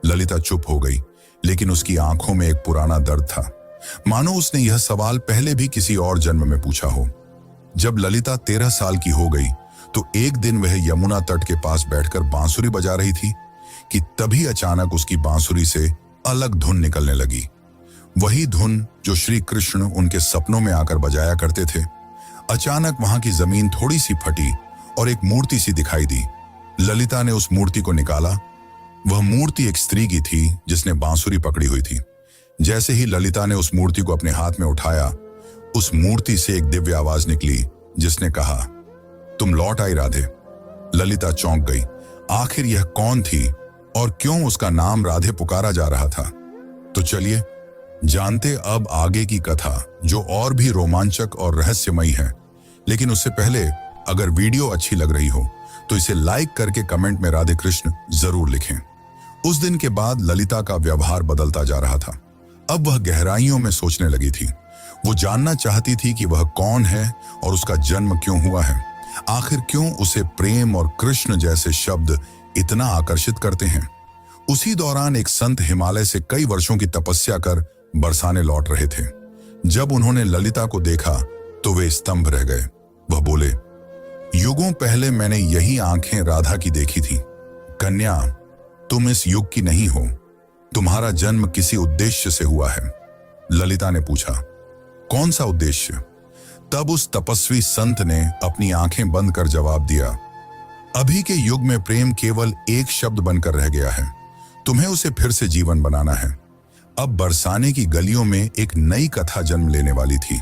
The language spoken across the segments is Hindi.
ललिता चुप हो गई, लेकिन उसकी आंखों में एक पुराना दर्द था, मानो उसने यह सवाल पहले भी किसी और जन्म में पूछा हो। जब ललिता 13 साल की हो गई तो एक दिन वह यमुना तट के पास बैठकर बांसुरी बजा रही थी कि तभी अचानक उसकी बांसुरी से अलग धुन निकलने लगी। वही धुन जो श्री कृष्ण उनके सपनों में आकर बजाया करते थे। अचानक वहां की जमीन थोड़ी सी फटी और एक मूर्ति सी दिखाई दी। ललिता ने उस मूर्ति को निकाला। वह मूर्ति एक स्त्री की थी जिसने बांसुरी पकड़ी हुई थी। जैसे ही ललिता ने उस मूर्ति को अपने हाथ में उठाया, उस मूर्ति से एक दिव्य आवाज निकली जिसने कहा, तुम लौट आई राधे। ललिता चौंक गई। आखिर यह कौन थी और क्यों उसका नाम राधे पुकारा जा रहा था? तो चलिए जानते अब आगे की कथा, जो और भी रोमांचक और रहस्यमयी है। लेकिन उससे पहले अगर वीडियो अच्छी लग रही हो तो इसे लाइक करके कमेंट में राधे कृष्ण जरूर लिखें। उस दिन के बाद ललिता का व्यवहार बदलता जा रहा था। अब वह गहराइयों में सोचने लगी थी। वो जानना चाहती थी कि वह कौन है और उसका जन्म क्यों हुआ है। आखिर क्यों उसे प्रेम और कृष्ण जैसे शब्द इतना आकर्षित करते हैं। उसी दौरान एक संत हिमालय से कई वर्षों की तपस्या कर बरसाने लौट रहे थे। जब उन्होंने ललिता को देखा तो वे स्तंभ रह गए। वह बोले, युगों पहले मैंने यही आंखें राधा की देखी थी। कन्या, तुम इस युग की नहीं हो। तुम्हारा जन्म किसी उद्देश्य से हुआ है। ललिता ने पूछा, कौन सा उद्देश्य? तब उस तपस्वी संत ने अपनी आंखें बंद कर जवाब दिया, अभी के युग में प्रेम केवल एक शब्द बनकर रह गया है। तुम्हें उसे फिर से जीवन बनाना है। अब बरसाने की गलियों में एक नई कथा जन्म लेने वाली थी।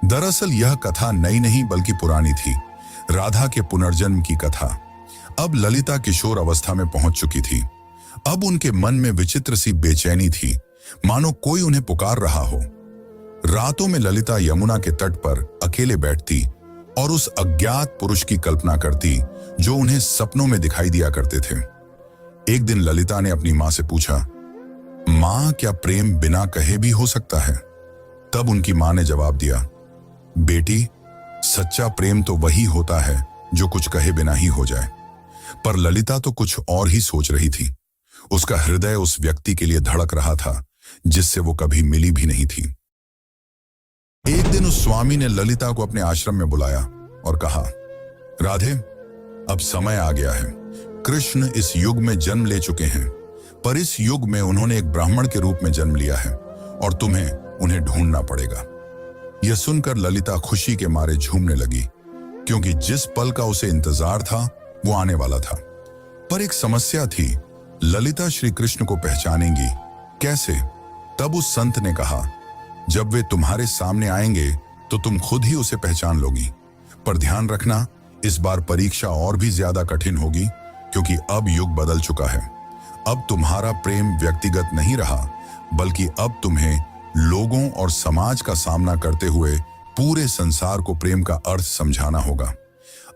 दरअसल यह कथा नई नहीं बल्कि पुरानी थी, राधा के पुनर्जन्म की कथा। अब ललिता किशोर अवस्था में पहुंच चुकी थी। अब उनके मन में विचित्र सी बेचैनी थी, मानो कोई उन्हें पुकार रहा हो। रातों में ललिता यमुना के तट पर अकेले बैठती और उस अज्ञात पुरुष की कल्पना करती जो उन्हें सपनों में दिखाई दिया करते थे। एक दिन ललिता ने अपनी मां से पूछा, मां, क्या प्रेम बिना कहे भी हो सकता है? तब उनकी मां ने जवाब दिया, बेटी, सच्चा प्रेम तो वही होता है जो कुछ कहे बिना ही हो जाए। पर ललिता तो कुछ और ही सोच रही थी। उसका हृदय उस व्यक्ति के लिए धड़क रहा था जिससे वो कभी मिली भी नहीं थी। एक दिन उस स्वामी ने ललिता को अपने आश्रम में बुलाया और कहा, राधे, अब समय आ गया है। कृष्ण इस युग में जन्म ले चुके हैं, पर इस युग में उन्होंने एक ब्राह्मण के रूप में जन्म लिया है और तुम्हें उन्हें ढूंढना पड़ेगा। यह सुनकर ललिता खुशी के मारे झूमने लगी, क्योंकि जिस पल का उसे इंतजार था वो आने वाला था। पर एक समस्या थी, ललिता श्री कृष्ण को पहचानेंगी कैसे? तब उस संत ने कहा, जब वे तुम्हारे सामने आएंगे तो तुम खुद ही उसे पहचान लोगी। पर ध्यान रखना, इस बार परीक्षा और भी ज्यादा कठिन होगी, क्योंकि अब युग बदल चुका है। अब तुम्हारा प्रेम व्यक्तिगत नहीं रहा, बल्कि अब तुम्हें लोगों और समाज का सामना करते हुए पूरे संसार को प्रेम का अर्थ समझाना होगा।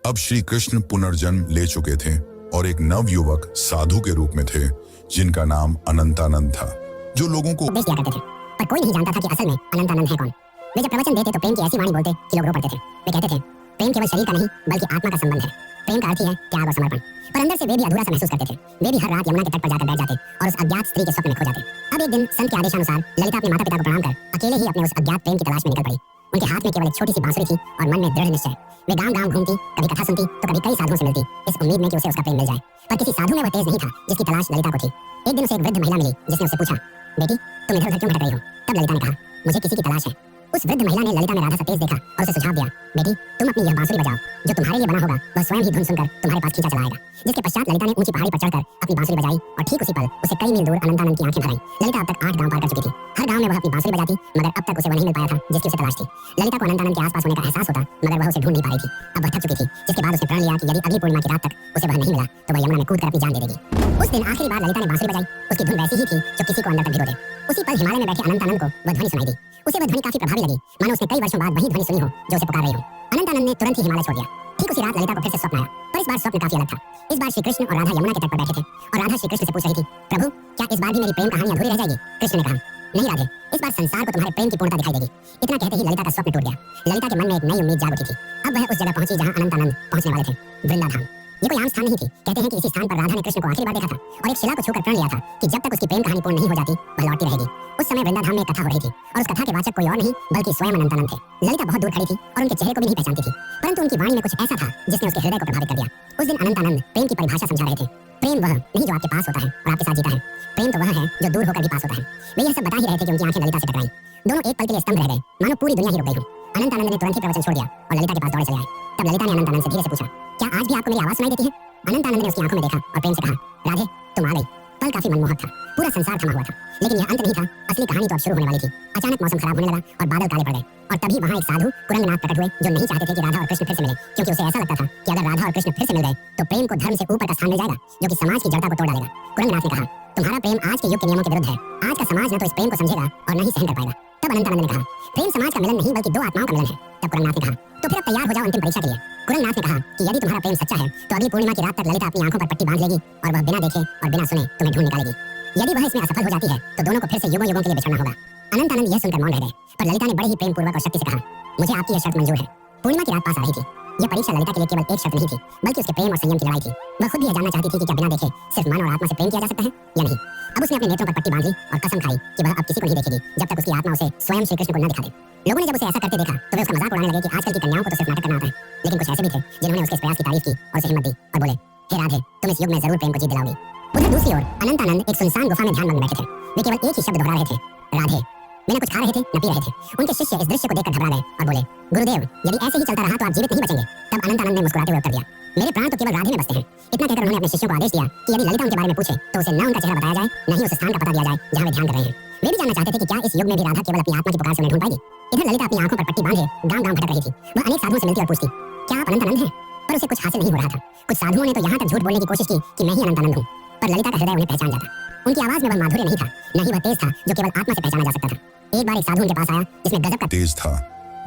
अब श्री कृष्ण पुनर्जन्म ले चुके थे और एक नव युवक साधु के रूप में थे, जिनका नाम अनंतानंद था, जो लोगों को उपदेश दिया करते थे। पर कोई नहीं जानता था कि असल में अनंतानंद है कौन। वे जब प्रवचन देते तो प्रेम की ऐसी वाणी बोलते कि लोग रो पड़ते थे। वे कहते थे, प्रेम केवल शरीर का नहीं बल्कि आत्मा का संबंध है। प्रेम का अर्थ ही है त्याग और समर्पण। पर अंदर से वे भी अधूरा सा महसूस करते थे। वे भी हर रात यमुना के तट पर जाकर बैठ जाते और उस अज्ञात स्त्री के स्वप्न में खो जाते। अब एक दिन संत के आदेशानुसार ललिता अपने माता पिता को प्रणाम कर अकेले ही अपने उस अज्ञात प्रेम की तलाश में निकल पड़ी। उनके हाथ में केवल एक छोटी सी बांसुरी थी और मन में दृढ़ निश्चय। वे गांव-गांव घूमती, कभी कथा सुनती तो कभी कई साधुओं से मिलती, इस उम्मीद में कि उसे उसका प्रेम मिल जाए। पर किसी साधु में वह तेज नहीं था जिसकी तलाश ललिता को थी। एक दिन उसे एक वृद्ध महिला मिली जिसने उससे पूछा, बेटी, तुम इधर उधर क्यों भटक रही हो? तब ललिता ने कहा, मुझे किसी की तलाश है। उस वृद्ध महिला ने ललिता में राधा सा तेज देखा और उसे सुझाव दिया, बेटी, तुम अपनी यह बांसुरी बजाओ। जो तुम्हारे लिए बना होगा वह स्वयं ही धुन सुनकर तुम्हारे पास खींचा चला आएगा। जिसके पश्चात ललिता ने ऊंची पहाड़ी पर चढ़कर अपनी बांसुरी बजाई और ठीक उसी पल उसे कई मील दूर अनंतानंद की आंखें भर आईं। ललिता अब तक 8 गांव पार कर चुकी थी। हर गांव में वह अपनी बांसुरी बजाती, मगर अब तक उसे वह नहीं मिल पाया था जिसकी उसे तलाश थी। ललिता को अनंतानंद के आसपास होने का एहसास होता, मगर वह उसे ढूंढ नहीं पा रही थी। अब वह थक चुकी थी, जिसके बाद उसने प्रण लिया कि यदि अगली पूर्णिमा की रात तक उसे वह नहीं मिला तो वह यमुना में कूद कर अपनी जान दे देगी। उस दिन आखिरी बार ललिता ने बांसुरी बजाई। उसकी धुन वैसी ही थी जो किसी को अंदर तक भिगो दे। उसी पल हिमालय में बैठे अनंतानंद को वह ध्वनि सुनाई दी। उसे वह ध्वनि काफी प्रभावी लगी, मानो उसने कई वर्षों बाद वही ध्वनि सुनी हो जो उसे पुकार रही हो। अनंतानंद ने तुरंत ही हिमालय छोड़ दिया। ठीक उसी रात ललिता को फिर से स्वप्न आया, पर इस बार स्वप्न काफी अलग था। इस बार श्री कृष्ण और राधा यमुना के तट पर बैठे थे और राधा श्री कृष्ण से पूछ रही थी, प्रभु, क्या इस बार भी मेरी प्रेम कहानी अधूरी रह जाएगी? कृष्ण ने कहा, नहीं राधे, इस बार संसार को तुम्हारे प्रेम की पूर्णता दिखाई देगी। इतना कहते ही ललिता का स्वप्न टूट गया। ललिता के मन में एक नई उम्मीद जाग उठी थी। अब वह उस जगह पहुंची जहां अनंतानंद पहुंचने वाले थे, वृंदाधाम। ये कोई आम स्थान नहीं थी। कहते हैं कि इसी स्थान पर राधा ने कृष्ण को आखिरी बार देखा था और एक शिला को छूकर प्रण लिया था कि जब तक उसकी प्रेम कहानी पूर्ण नहीं हो जाती वह लौटती रहेगी। उस समय वृंदाधाम में एक कथा हो रही थी और उस कथा के वाचक कोई और नहीं बल्कि स्वयं अनंतानंद थे। ललिता बहुत दूर खड़ी थी और उनके चेहरे को भी नहीं पहचानती थी, परंतु उनकी वाणी में कुछ ऐसा था जिसने उसके हृदय को प्रभावित कर दिया। उस दिन अनंतानंद प्रेम की परिभाषा समझा रहे थे। प्रेम वह नहीं जो आपके पास होता है और आपके साथ जीता है, प्रेम तो वह है जो दूर होकर भी पास होता है। वे यह सब बता ही रहे थे कि उनकी आंखें ललिता से टकराई। दोनों एक पल के लिए स्तब्ध रह गए, मानो पूरी दुनिया ही रुक गई हो। अनंतानंद ने तुरंत ही प्रवचन छोड़ दिया और ललिता के पास दौड़े चले आए। तब ललिता ने अनंतानंद से धीरे से पूछा, क्या आज भी आपको मेरी आवाज सुनाई देती है? अनंतानंद ने उसकी आंखों में देखा और प्रेम से कहा, राधे तुम आ गई। पल काफी मनमोहक था, पूरा संसार थमा हुआ था, लेकिन यह अंत नहीं था। असली कहानी तो अब शुरू होने वाली थी। अचानक मौसम खराब होने लगा और बादल काले पड़ गए और तभी वहां एक साधु कुरंगनाथ प्रकट हुए जो नहीं चाहते थे कि राधा और कृष्ण फिर से मिले, क्योंकि उसे ऐसा लगता था कि अगर राधा और कृष्ण फिर से मिल गए तो प्रेम को धर्म से ऊपर का स्थान मिल जाएगा जो कि समाज की जड़ता को तोड़ डालेगा। कुरंगनाथ ने कहा, तुम्हारा प्रेम आज के युग के नियमों के विरुद्ध है। आज का समाज न तो इस प्रेम को समझेगा और न ही सहन कर पाएगा। तब अनंतानंद ने कहा, प्रेम समाज का मिलन नहीं बल्कि दो आत्माओं का मिलन है। तब कुरंगनाथ ने कहा, तो फिर अब तैयार हो जाओ अंतिम परीक्षा के लिए। कुरंगनाथ ने कहा कि यदि तुम्हारा प्रेम सच्चा है तो अगली पूर्णिमा की रात तक ललिता अपनी आंखों पर पट्टी बांध लेगी और वह बिना देखे और बिना सुने तुम्हें ढूंढ निकालेगी। यदि वह इसमें असफल हो जाती है तो दोनों को फिर से युगों युगों के लिए बिछड़ना होगा। अनंतानंद यह सुनकर मौन रह गए, पर ललिता ने बड़े ही प्रेम पूर्वक और शक्ति से कहा, मुझे आपकी यह शर्त मंजूर है। पूर्णिमा की रात पास आ रही थी। यह परीक्षा ललिता के लिए केवल एक शर्त नहीं थी बल्कि उसके प्रेम और संयम की लड़ाई थी। वह खुद भी यह जानना चाहती थी कि क्या बिना देखे सिर्फ मन और आत्मा से प्रेम किया जा सकता है या नहीं। अब उसने अपने नेत्रों पर पट्टी बांध ली और कसम खाई कि वह अब किसी को नहीं देखेगी जब तक उसकी आत्मा उसे स्वयं श्री कृष्ण को न दिखा दे। लोगों ने जब उसे ऐसा करते देखा तो वे उसका मजाक उड़ाने लगे कि आजकल की कन्याओं को तो सिर्फ नाटक करना आता है, लेकिन कुछ ऐसे भी थे जिन्होंने उसके इस प्रयास की तारीफ की और उसे हिम्मत दी और बोले, हे राधे तुम इस युग में जरूर प्रेम को जीत दिलाओगी। उधर दूसरी ओर अनंतानंद एक सुनसान गुफा में ध्यान मग्न बैठे थे। वे केवल एक ही शब्द दोहरा रहे थे, राधे। वे न कुछ खा रहे थे न पी रहे थे। उनके शिष्य इस दृश्य को देखकर घबरा गए और बोले, गुरुदेव यदि ऐसे ही चलता रहा तो आप जीवित नहीं बचेंगे। तब अनंतानंद ने मुस्कुराते हुए उत्तर दिया, मेरे प्राण तो केवल राधे में बसते हैं। इतना कहकर उन्होंने अपने शिष्यों को आदेश दिया कि यदि ललिता उनके बारे में पूछे तो उसे न उनका चेहरा बताया जाए न ही उस स्थान का पता दिया जाए जहाँ वे ध्यान कर रहे हैं। वे भी जानना चाहते थे कि क्या इस युग में भी राधा केवल अपनी आत्मा की पुकार से उन्हें ढूंढ पाएगी। इधर ललिता अपनी आंखों पर पट्टी बांधे गांव गांव भटक रही थी। वह अनेक साधुओं से मिलती और पूछती, क्या आप अनंतानंद हैं? पर उसे कुछ हासिल नहीं हो रहा था। कुछ साधुओं ने तो यहाँ तक झूठ बोलने की कोशिश की कि मैं ही अनंतानंद हूँ, पर ललिता का हृदय उन्हें पहचान जाता। उनकी आवाज में वह माधुर्य नहीं था, न ही वह तेज था जो केवल आत्मा से पहचाना जा सकता था। एक बार एक साधु उनके पास आया जिसने गजब का तेज था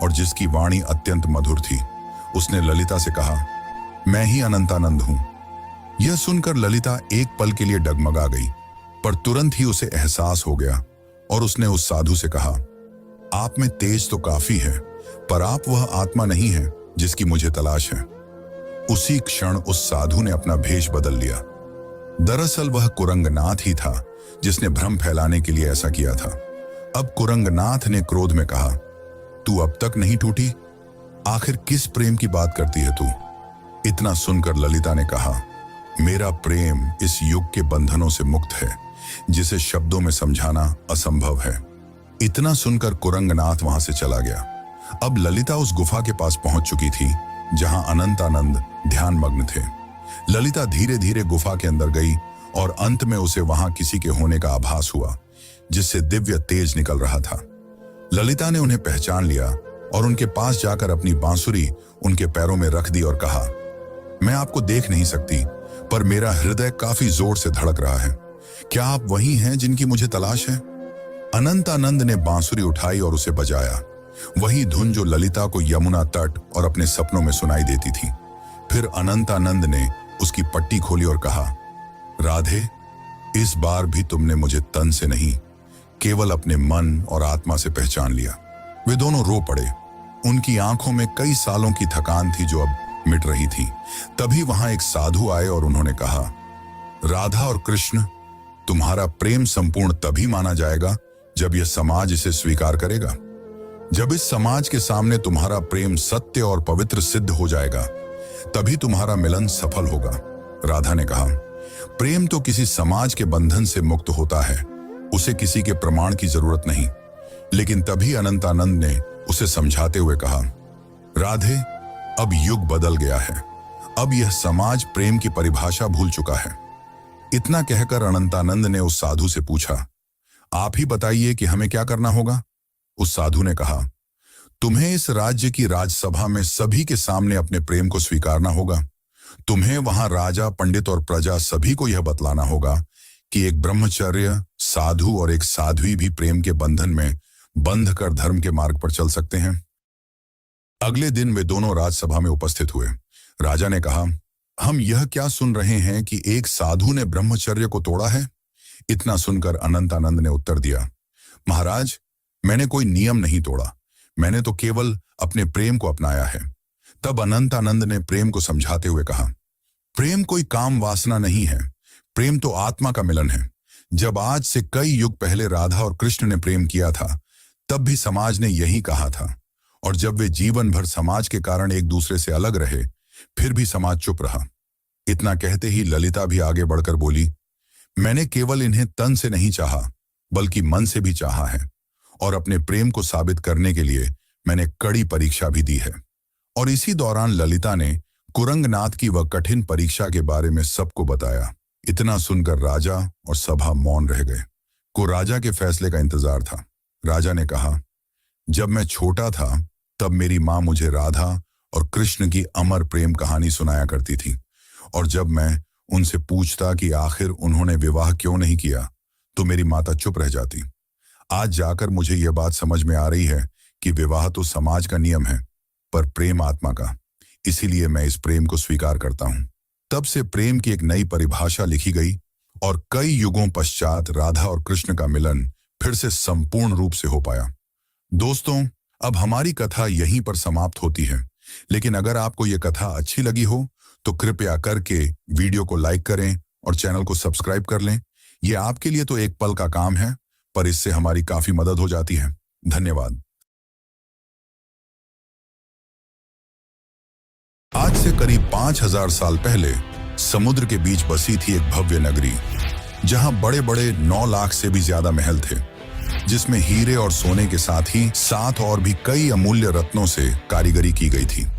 और जिसकी वाणी अत्यंत मधुर थी। उसने ललिता से कहा, मैं ही अनंतानंद हूं। यह सुनकर ललिता एक पल के लिए डगमगा गई, पर तुरंत ही उसे एहसास हो गया और उसने उस साधु से कहा, आप में तेज तो काफी है पर आप वह आत्मा नहीं है जिसकी मुझे तलाश है। उसी क्षण उस साधु ने अपना भेष बदल लिया। दरअसल वह कुरंगनाथ ही था जिसने भ्रम फैलाने के लिए ऐसा किया था। अब कुरंगनाथ ने क्रोध में कहा, तू अब तक नहीं टूटी? आखिर किस प्रेम की बात करती है तू? इतना सुनकर ललिता ने कहा, मेरा प्रेम इस युग के बंधनों से मुक्त है जिसे शब्दों में समझाना असंभव है। इतना सुनकर कुरंगनाथ वहां से चला गया। अब ललिता उस गुफा के पास पहुंच चुकी थी जहां अनंतानंद ध्यान मग्न थे। ललिता धीरे धीरे गुफा के अंदर गई और अंत में उसे वहां किसी के होने का आभास हुआ जिससे दिव्य तेज निकल रहा था। ललिता ने उन्हें पहचान लिया और उनके पास जाकर अपनी बांसुरी उनके पैरों में रख दी और कहा, मैं आपको देख नहीं सकती पर मेरा हृदय काफी जोर से धड़क रहा है। क्या आप वही हैं जिनकी मुझे तलाश है? अनंतानंद ने बांसुरी उठाई और उसे बजाया, वही धुन जो ललिता को यमुना तट और अपने सपनों में सुनाई देती थी। फिर अनंतानंद ने उसकी पट्टी खोली और कहा, राधे इस बार भी तुमने मुझे तन से नहीं केवल अपने मन और आत्मा से पहचान लिया। वे दोनों रो पड़े। उनकी आंखों में कई सालों की थकान थी जो अब मिट रही थी। तभी वहां एक साधु आए और उन्होंने कहा, राधा और कृष्ण, तुम्हारा प्रेम संपूर्ण तभी माना जाएगा जब यह समाज इसे स्वीकार करेगा। जब इस समाज के सामने तुम्हारा प्रेम सत्य और पवित्र सिद्ध हो जाएगा तभी तुम्हारा मिलन सफल होगा। राधा ने कहा, प्रेम तो किसी समाज के बंधन से मुक्त होता है, उसे किसी के प्रमाण की जरूरत नहीं। लेकिन तभी अनंतानंद ने उसे समझाते हुए कहा, राधे अब युग बदल गया है, अब यह समाज प्रेम की परिभाषा भूल चुका है। इतना कहकर अनंतानंद ने उस साधु से पूछा, आप ही बताइए कि हमें क्या करना होगा? उस साधु ने कहा, तुम्हें इस राज्य की राजसभा में सभी के सामने अपने प्रेम को स्वीकारना होगा। तुम्हें वहां राजा, पंडित और प्रजा सभी को यह बतलाना होगा कि एक ब्रह्मचर्य साधु और एक साध्वी भी प्रेम के बंधन में बंध कर धर्म के मार्ग पर चल सकते हैं। अगले दिन वे दोनों राजसभा में उपस्थित हुए। राजा ने कहा, हम यह क्या सुन रहे हैं कि एक साधु ने ब्रह्मचर्य को तोड़ा है? इतना सुनकर अनंतानंद ने उत्तर दिया, महाराज मैंने कोई नियम नहीं तोड़ा, मैंने तो केवल अपने प्रेम को अपनाया है। तब अनंतानंद ने प्रेम को समझाते हुए कहा, प्रेम कोई काम वासना नहीं है, प्रेम तो आत्मा का मिलन है। जब आज से कई युग पहले राधा और कृष्ण ने प्रेम किया था, तब भी समाज ने यही कहा था। और जब वे जीवन भर समाज के कारण एक दूसरे से अलग रहे, फिर भी समाज चुप रहा। इतना कहते ही ललिता भी आगे बढ़कर बोली, मैंने केवल इन्हें तन से नहीं चाहा, बल्कि मन से भी चाहा है। और अपने प्रेम को साबित करने के लिए मैंने कड़ी परीक्षा भी दी है। और इसी दौरान ललिता ने कुरंगनाथ की वह कठिन परीक्षा के बारे में सबको बताया। इतना सुनकर राजा और सभा मौन रह गए। को राजा के फैसले का इंतजार था। राजा ने कहा, जब मैं छोटा था तब मेरी माँ मुझे राधा और कृष्ण की अमर प्रेम कहानी सुनाया करती थी। और जब मैं उनसे पूछता कि आखिर उन्होंने विवाह क्यों नहीं किया, तो मेरी माता चुप रह जाती। आज जाकर मुझे यह बात समझ में आ रही है कि विवाह तो समाज का नियम है, पर प्रेम आत्मा का। इसीलिए मैं इस प्रेम को स्वीकार करता हूं। तब से प्रेम की एक नई परिभाषा लिखी गई और कई युगों पश्चात राधा और कृष्ण का मिलन फिर से संपूर्ण रूप से हो पाया। दोस्तों, अब हमारी कथा यहीं पर समाप्त होती है, लेकिन अगर आपको यह कथा अच्छी लगी हो तो कृपया करके वीडियो को लाइक करें और चैनल को सब्सक्राइब कर लें। यह आपके लिए तो एक पल का काम है, पर इससे हमारी काफी मदद हो जाती है। धन्यवाद। आज से करीब 5000 साल पहले समुद्र के बीच बसी थी एक भव्य नगरी, जहां बड़े बड़े 9 लाख से भी ज्यादा महल थे, जिसमें हीरे और सोने के साथ ही 7 और भी कई अमूल्य रत्नों से कारीगरी की गई थी।